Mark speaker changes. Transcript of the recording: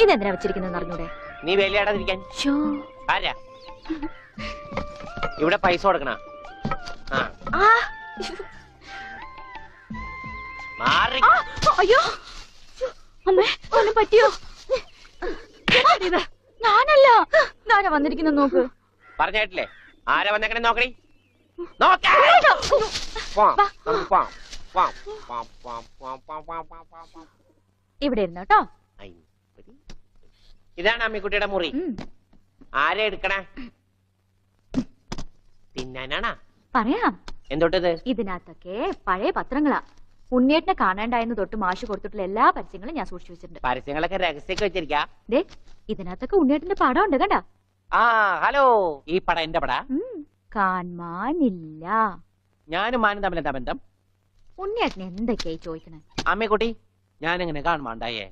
Speaker 1: ഇതെന്തിനാ വെച്ചിരിക്കുന്നത് അറിഞ്ഞൂടെ?
Speaker 2: നീ വേലയാടാതിരിക്കാൻ. ആരാ ഇവിടെ പൈസ കൊടുക്കണ?
Speaker 1: അയ്യോ അമ്മേ, ഒന്നും പറ്റിയോ? ഞാനല്ല, ഞാനാ വന്നിരിക്കുന്ന. നോക്ക്.
Speaker 2: പറഞ്ഞിട്ടില്ലേ ആരാ വന്നേക്കണേ? നോക്കണേ.
Speaker 1: ഇവിടെ ഇരുന്നോട്ടോ.
Speaker 2: ഇതാണ് അമ്മിക്കുട്ടിയുടെ മുറി. ആരെ എടുക്കണേ? തിന്നാനാണാ?
Speaker 1: പറയാം.
Speaker 2: എന്തോട്ടത്?
Speaker 1: ഇതിനകത്തൊക്കെ പഴയ പത്രങ്ങളാ. ഉണ്ണിയേട്ടനെ കാണാണ്ടായെന്ന് തൊട്ട് മാഷ് കൊടുത്തിട്ടുള്ള എല്ലാ പരസ്യങ്ങളും ഞാൻ സൂക്ഷിച്ചു വെച്ചിട്ടുണ്ട്.
Speaker 2: പരസ്യങ്ങളൊക്കെ രഹസ്യമൊക്കെ വെച്ചിരിക്കാ.
Speaker 1: ഇതിനകത്തൊക്കെ ഉണ്ണിയേട്ടന്റെ പടം ഉണ്ട്. കണ്ടാ?
Speaker 2: ഹലോ, ഈ പടം എന്റെ പടാ?
Speaker 1: കാണാനില്ല.
Speaker 2: ഞാനും മാനും തമ്മിൽ എന്താ ബന്ധം?
Speaker 1: ഉണ്ണിയേട്ടനെ എന്തൊക്കെയായി ചോദിക്കണേ?
Speaker 2: അമ്മക്കുട്ടി, ഞാനെങ്ങനെ കാണുമാണ്ടായേ?